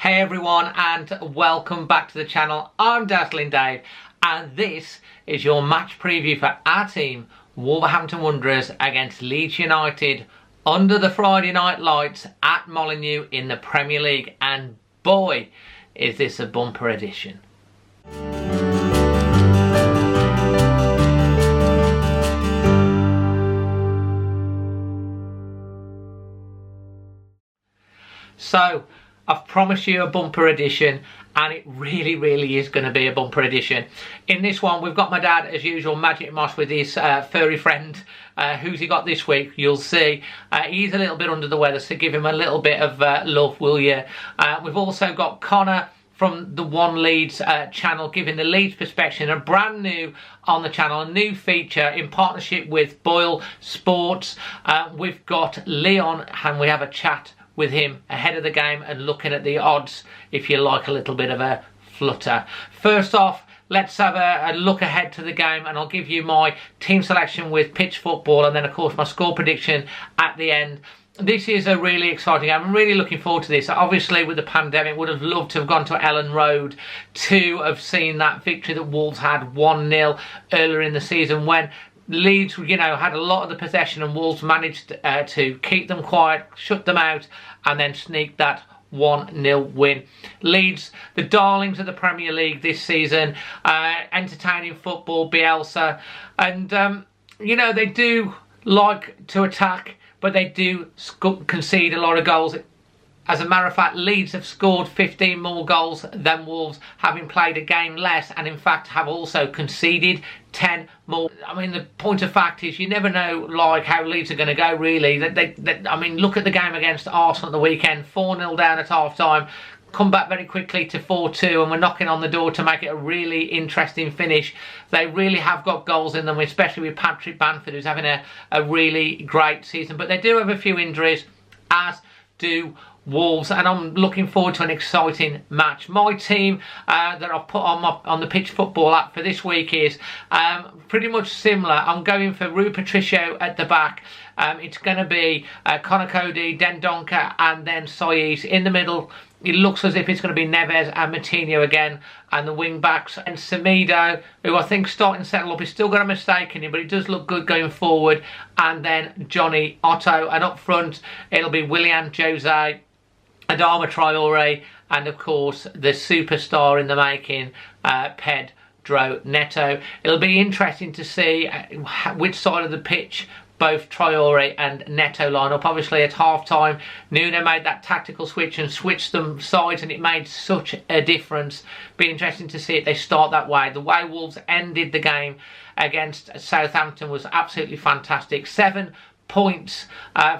Hey everyone, and welcome back to the channel. I'm Dazzling Dave, and this is your match preview for our team, Wolverhampton Wanderers, against Leeds United under the Friday night lights at Molineux in the Premier League. And boy, is this a bumper edition. So, I've promised you a bumper edition, and it really is going to be a bumper edition. In this one, we've got my dad, as usual, Magic Moss, with his furry friend. Who's he got this week? You'll see. He's a little bit under the weather, so give him a little bit of love, will you? We've also got Connor from the One Leeds channel, giving the Leeds perspective, a brand new on the channel, a new feature in partnership with BoyleSports. We've got Leon, and we have a chat with him ahead of the game and looking at the odds, if you like a little bit of a flutter. First off, let's have a look ahead to the game, and I'll give you my team selection with pitch football, and then of course my score prediction at the end. This is a really exciting game. I'm really looking forward to this. Obviously, with the pandemic, would have loved to have gone to Ellen Road to have seen that victory that Wolves had 1-0 earlier in the season, when Leeds, had a lot of the possession, and Wolves managed to keep them quiet, shut them out, and then sneak that 1-0 win. Leeds, the darlings of the Premier League this season, entertaining football, Bielsa, and they do like to attack, but they do concede a lot of goals. As a matter of fact, Leeds have scored 15 more goals than Wolves, having played a game less, and in fact have also conceded 10 more. I mean, the point of fact is you never know how Leeds are going to go, really. I mean, look at the game against Arsenal at the weekend, 4-0 down at half-time, come back very quickly to 4-2, and we're knocking on the door to make it a really interesting finish. They really have got goals in them, especially with Patrick Bamford, who's having a really great season. But they do have a few injuries, as do Wolves, and I'm looking forward to an exciting match. My team that I've put on the pitch football app for this week is pretty much similar. I'm going for Rui Patricio at the back. It's going to be Conor Cody, Dendoncker, and then Saiz in the middle. It looks as if it's going to be Neves and Moutinho again, and the wing backs, and Semedo, who I think starting to settle up. He's still got a mistake in him, but he does look good going forward. And then Johnny Otto, and up front it'll be Willian Jose, Adama Traore, and of course the superstar in the making, Pedro Neto. It'll be interesting to see which side of the pitch both Traore and Neto line up. Obviously at half-time, Nuno made that tactical switch and switched them sides, and it made such a difference. Be interesting to see if they start that way. The way Wolves ended the game against Southampton was absolutely fantastic. 7 points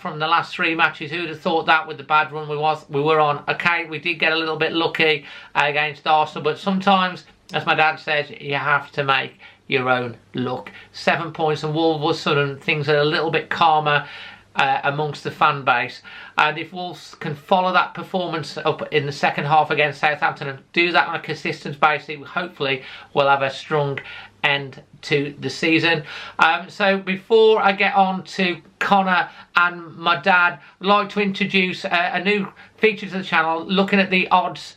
from the last 3 matches. Who'd have thought that with the bad run we were on? Okay, we did get a little bit lucky against Arsenal, but sometimes, as my dad says, you have to make your own luck. 7 points, and all of a sudden things are a little bit calmer amongst the fan base. And if Wolves can follow that performance up in the second half against Southampton and do that on a consistent basis, hopefully we'll have a strong end to the season. So before I get on to Connor and my dad, I'd like to introduce a new feature to the channel, looking at the odds,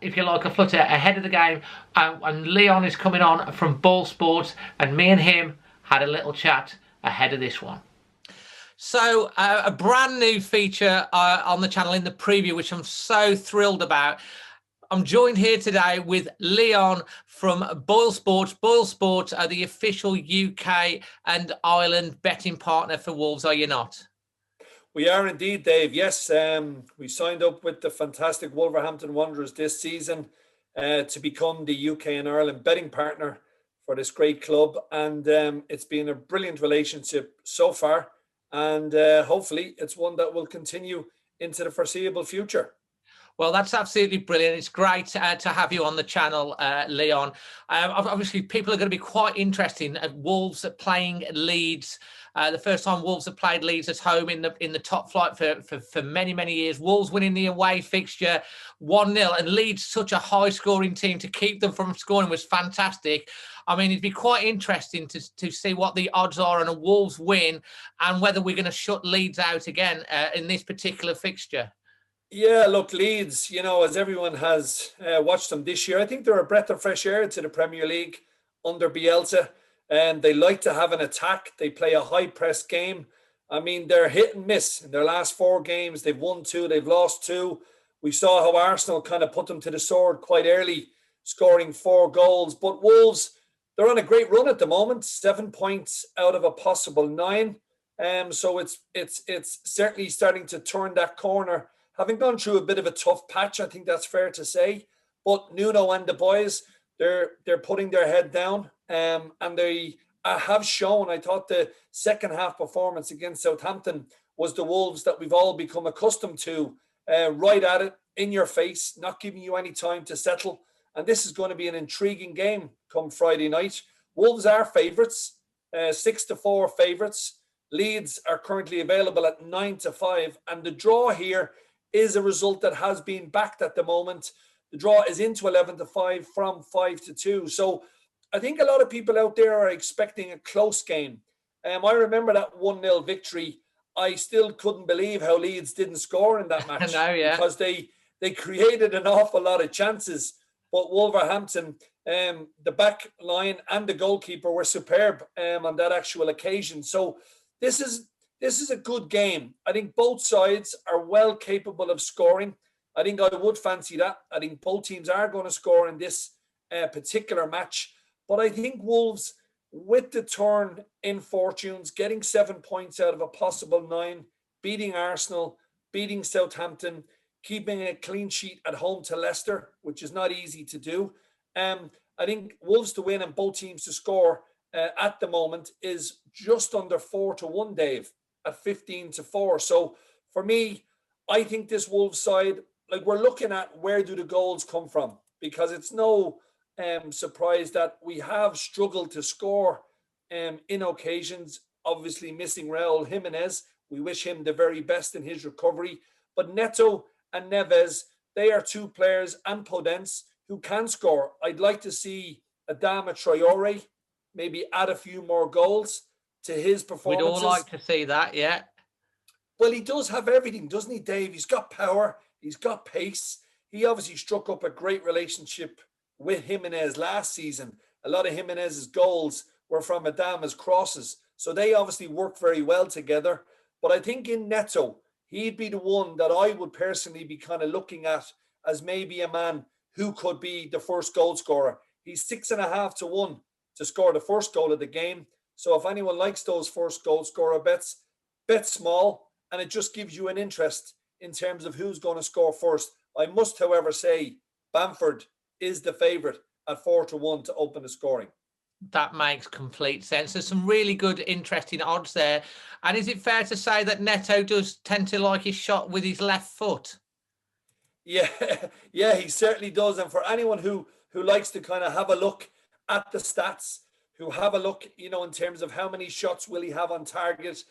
if you like, a flutter ahead of the game. And Leon is coming on from BoyleSports, and me and him had a little chat ahead of this one. So a brand new feature on the channel in the preview, which I'm so thrilled about. I'm joined here today with Leon from BoyleSports. BoyleSports are the official UK and Ireland betting partner for Wolves, are you not? We are indeed, Dave. Yes, we signed up with the fantastic Wolverhampton Wanderers this season to become the UK and Ireland betting partner for this great club. And it's been a brilliant relationship so far. And hopefully it's one that will continue into the foreseeable future. Well, that's absolutely brilliant. It's great to have you on the channel, Leon. Obviously, people are going to be quite interested in Wolves playing Leeds. The first time Wolves have played Leeds at home in the top flight for many years. Wolves winning the away fixture 1-0, and Leeds, such a high-scoring team, to keep them from scoring was fantastic. I mean, it'd be quite interesting to see what the odds are on a Wolves win, and whether we're going to shut Leeds out again in this particular fixture. Yeah, look, Leeds, as everyone has watched them this year, I think they're a breath of fresh air to the Premier League under Bielsa. And they like to have an attack. They play a high press game. I mean, they're hit and miss. In their last 4 games, they've won 2, they've lost 2. We saw how Arsenal kind of put them to the sword quite early, scoring 4 goals. But Wolves, they're on a great run at the moment, 7 points out of a possible 9. So it's certainly starting to turn that corner. Having gone through a bit of a tough patch, I think that's fair to say. But Nuno and the boys, they're putting their head down, and they have shown. I thought the second half performance against Southampton was the Wolves that we've all become accustomed to, right at it, in your face, not giving you any time to settle. And this is going to be an intriguing game come Friday night. Wolves are favourites, 6-4 favourites. Leeds are currently available at 9-5, and the draw here is a result that has been backed at the moment. The draw is into 11-5 from 5-2. So I think a lot of people out there are expecting a close game. I remember that 1-0 victory. I still couldn't believe how Leeds didn't score in that match. No, yeah. Because they created an awful lot of chances. But Wolverhampton, the back line and the goalkeeper were superb on that actual occasion. So this is a good game. I think both sides are well capable of scoring. I think I would fancy that. I think both teams are going to score in this particular match. But I think Wolves, with the turn in fortunes, getting 7 points out of a possible 9, beating Arsenal, beating Southampton, keeping a clean sheet at home to Leicester, which is not easy to do. I think Wolves to win and both teams to score at the moment is just under 4-1, Dave, at 15-4. So for me, I think this Wolves side, like, we're looking at where do the goals come from, because it's no surprise that we have struggled to score in occasions, obviously missing Raul Jimenez. We wish him the very best in his recovery. But Neto and Neves, they are 2 players, and Podence, who can score. I'd like to see Adama Traore maybe add a few more goals to his performances. We'd all like to see that, yeah. Well, he does have everything, doesn't he, Dave? He's got power. He's got pace. He obviously struck up a great relationship with Jimenez last season. A lot of Jimenez's goals were from Adama's crosses. So they obviously work very well together. But I think in Neto, he'd be the one that I would personally be kind of looking at as maybe a man who could be the first goal scorer. He's 6.5-1 to score the first goal of the game. So if anyone likes those first goal scorer bets, bet small, and it just gives you an interest in terms of who's going to score first. I must, however, say Bamford is the favourite at 4-1 to open the scoring. That makes complete sense. There's some really good, interesting odds there. And is it fair to say that Neto does tend to like his shot with his left foot? Yeah, yeah, he certainly does. And for anyone who likes to kind of have a look at the stats, who have a look, in terms of how many shots will he have on target,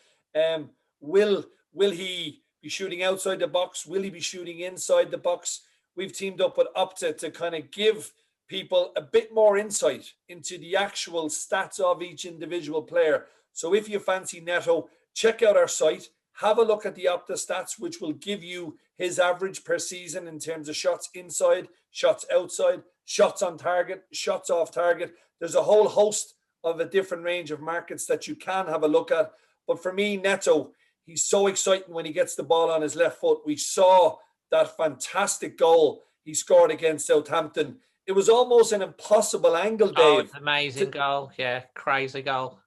will he be shooting outside the box? Will he be shooting inside the box? We've teamed up with Opta to kind of give people a bit more insight into the actual stats of each individual player. So if you fancy Neto, check out our site, have a look at the Opta stats, which will give you his average per season in terms of shots inside, shots outside, shots on target, shots off target. There's a whole host of a different range of markets that you can have a look at. But for me, Neto, he's so exciting when he gets the ball on his left foot. We saw that fantastic goal he scored against Southampton. It was almost an impossible angle, Dave. Oh, it's an amazing goal. Yeah, crazy goal.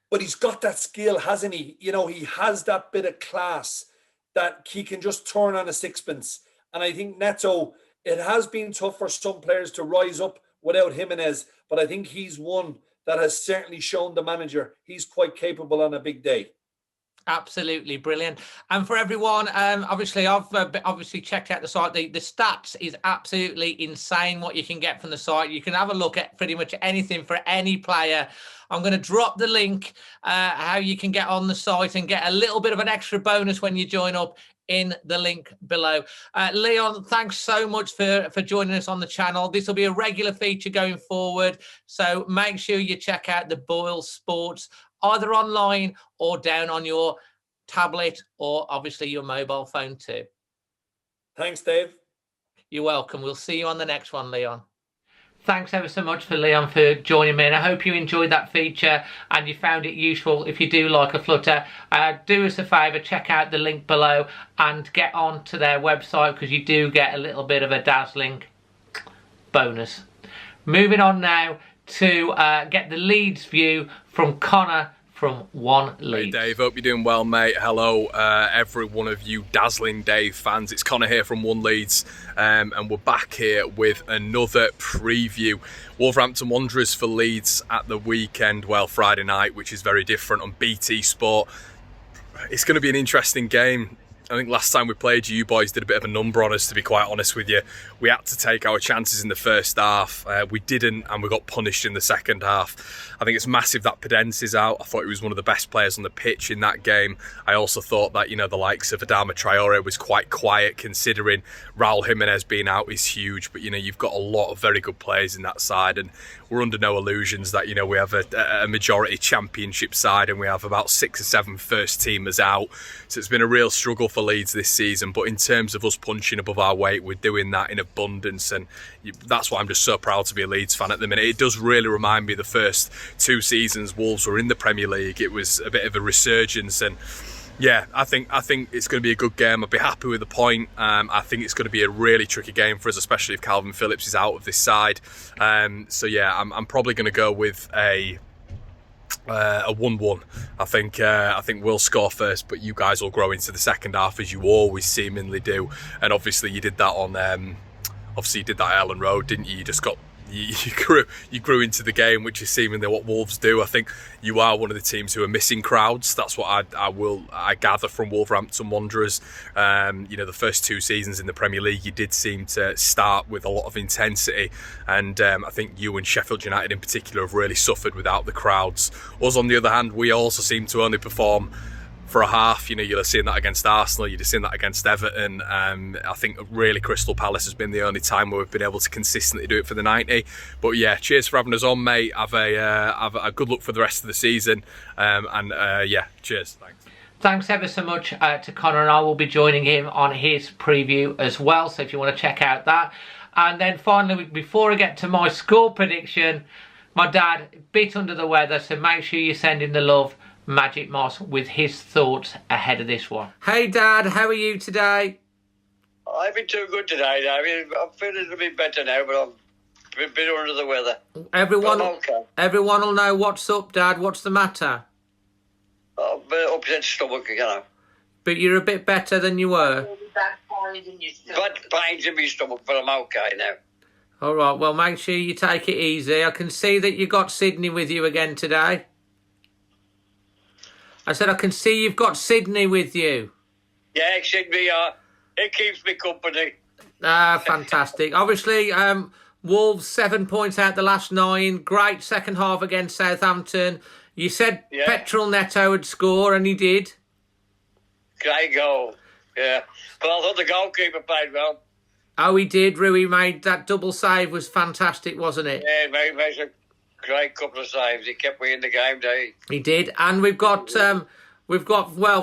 But he's got that skill, hasn't he? He has that bit of class that he can just turn on a sixpence. And I think Neto, it has been tough for some players to rise up without Jimenez, but I think he's one that has certainly shown the manager he's quite capable on a big day. Absolutely brilliant. And for everyone, obviously I've obviously checked out the site. The stats is absolutely insane what you can get from the site. You can have a look at pretty much anything for any player. I'm going to drop the link how you can get on the site and get a little bit of an extra bonus when you join up in the link below. Leon, thanks so much for joining us on the channel. This will be a regular feature going forward, so make sure you check out the BoyleSports either online or down on your tablet or obviously your mobile phone too. Thanks, Dave. You're welcome. We'll see you on the next one, Leon. Thanks ever so much for Leon for joining me, and I hope you enjoyed that feature and you found it useful. If you do like a flutter, do us a favour, check out the link below and get on to their website, because you do get a little bit of a Dazzling bonus. Moving on now to get the Leeds view from Connor from One Leeds. Hey Dave, hope you're doing well, mate. Hello every one of you Dazzling Dave fans. It's Connor here from One Leeds, and we're back here with another preview. Wolverhampton Wanderers for Leeds at the weekend, well, Friday night, which is very different on BT Sport. It's going to be an interesting game. I think last time we played you boys did a bit of a number on us, to be quite honest with you. We had to take our chances in the first half. We didn't, and we got punished in the second half. I think it's massive that Podence is out. I thought he was one of the best players on the pitch in that game. I also thought that, the likes of Adama Traore was quite quiet, considering Raul Jimenez being out is huge. But, you've got a lot of very good players in that side, and we're under no illusions that, we have a majority championship side, and we have about 6 or 7 first teamers out. So it's been a real struggle for Leeds this season. But in terms of us punching above our weight, we're doing that in abundance, and that's why I'm just so proud to be a Leeds fan at the minute. It does really remind me of the first 2 seasons Wolves were in the Premier League. It was a bit of a resurgence, and yeah, I think it's going to be a good game. I'd be happy with the point. I think it's going to be a really tricky game for us, especially if Calvin Phillips is out of this side. So yeah, I'm probably going to go with a 1-1. I think we'll score first, but you guys will grow into the second half, as you always seemingly do. And obviously you did that on obviously you did that at Ellen Road, didn't you? You just got you grew into the game, which is seemingly what Wolves do. I think you are one of the teams who are missing crowds. That's what I gather from Wolverhampton Wanderers. The first 2 seasons in the Premier League, you did seem to start with a lot of intensity, and I think you and Sheffield United in particular have really suffered without the crowds. Us, on the other hand, we also seem to only perform for a half. You'll have seen that against Arsenal, you'd have seen that against Everton. I think really Crystal Palace has been the only time where we've been able to consistently do it for the 90. But yeah, cheers for having us on, mate. Have a good look for the rest of the season, yeah, cheers. Thanks ever so much to Connor, and I will be joining him on his preview as well, so if you want to check out that. And then finally, before I get to my score prediction, my dad, a bit under the weather, so make sure you send him the love, Magic Moss, with his thoughts ahead of this one. Hey Dad, how are you today? I've been too good today, David. I'm feeling a little bit better now, but I'm a bit under the weather. Everyone will know what's up, Dad. What's the matter? A bit upset stomach, But you're a bit better than you were. Bad pains in my stomach, but I'm okay now. All right, well, make sure you take it easy. I can see that you got Sydney with you again today. I said I can see you've got Sydney with you. Yeah, Sydney, it keeps me company. Fantastic. Obviously, Wolves 7 points out the last 9. Great second half against Southampton. You said Petrol Neto would score, and he did. Great goal, yeah. But I thought the goalkeeper played well. Oh, he did. Rui made that double save, was fantastic, wasn't it? Yeah, he made a great couple of saves. He kept me in the game, didn't he? He did. And we've got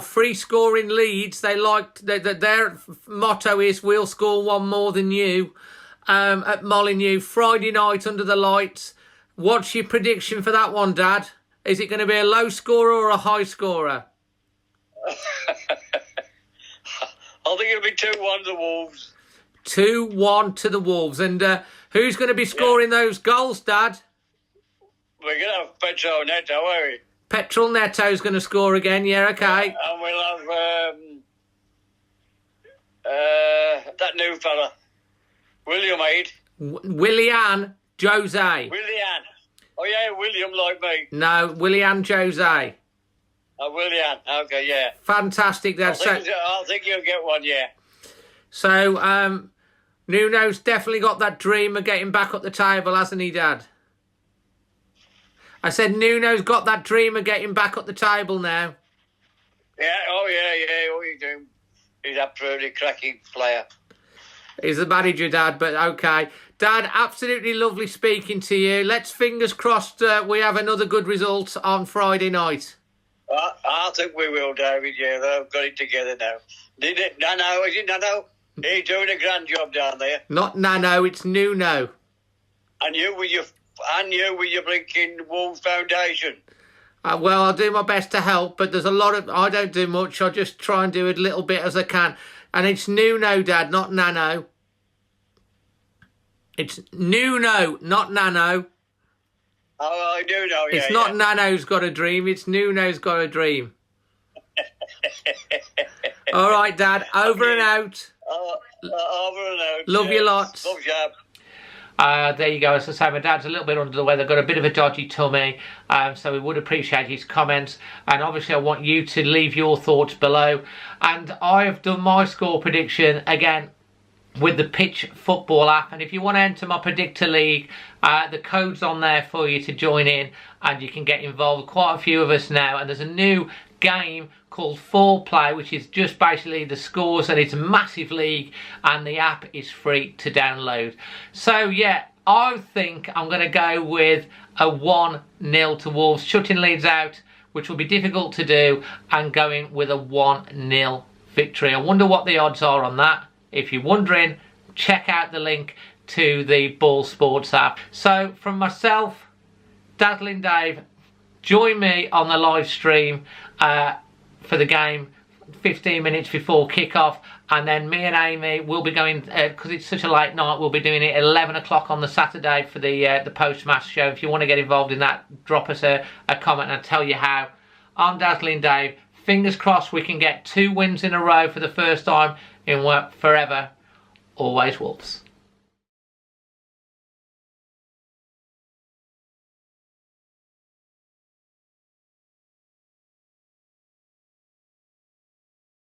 free scoring Leeds. They liked their motto is we'll score one more than you. At Molineux, Friday night under the lights. What's your prediction for that one, Dad? Is it going to be a low scorer or a high scorer? I think it'll be 2-1 to the Wolves. 2-1 to the Wolves. And who's going to be scoring those goals, Dad? We're going to have Petrol Neto, are we? Petrol Neto's going to score again, yeah, okay. And we'll have that new fella, William Aid. Willian Jose. Willian. Oh, yeah, William like me. No, Willian Jose. Willian, okay, yeah. Fantastic, Dad. I think you'll get one, yeah. So, Nuno's definitely got that dream of getting back up the table, hasn't he, Dad? I said Nuno's got that dream of getting back up the table now. Yeah, oh, he's doing. He's a pretty cracking player. He's the manager, Dad, but okay. Dad, absolutely lovely speaking to you. Let's fingers crossed we have another good result on Friday night. I think we will, David, yeah. They've got it together now. Did it? Nano, is it Nano? He's doing a grand job down there. Not Nano, it's Nuno. And you with your blinking Wolves Foundation. Well, I'll do my best to help, but there's a lot of... I don't do much. I just try and do a little bit as I can. And it's Nuno, Dad, not Nano. It's Nuno, not Nano. Oh, I do know, yeah. It's not Nano's got a dream, it's Nuno's got a dream. All right, Dad, over and out. Over and out. Love you lots. Love you. There you go. As I say, my dad's a little bit under the weather, got a bit of a dodgy tummy, so we would appreciate his comments. And obviously I want you to leave your thoughts below. And I have done my score prediction again with the Pitch Football app, and if you want to enter my Predictor League, the code's on there for you to join in and you can get involved. Quite a few of us now, and there's a new game called Foreplay, which is just basically the scores, and it's a massive league and the app is free to download. So yeah, I think I'm going to go with a 1-0 to Wolves, shutting Leeds out, which will be difficult to do, and going with a 1-0 victory. I wonder what the odds are on that. If you're wondering, check out the link to the BoyleSports app. So from myself, Dazzling Dave, join me on the live stream for the game 15 minutes before kickoff, and then me and Amy will be going, because it's such a late night, we'll be doing it at 11 o'clock on the Saturday for the post-match show. If you want to get involved in that, drop us a comment and I'll tell you how. I'm Dazzling Dave. Fingers crossed we can get 2 wins in a row for the first time in forever. Always Wolves.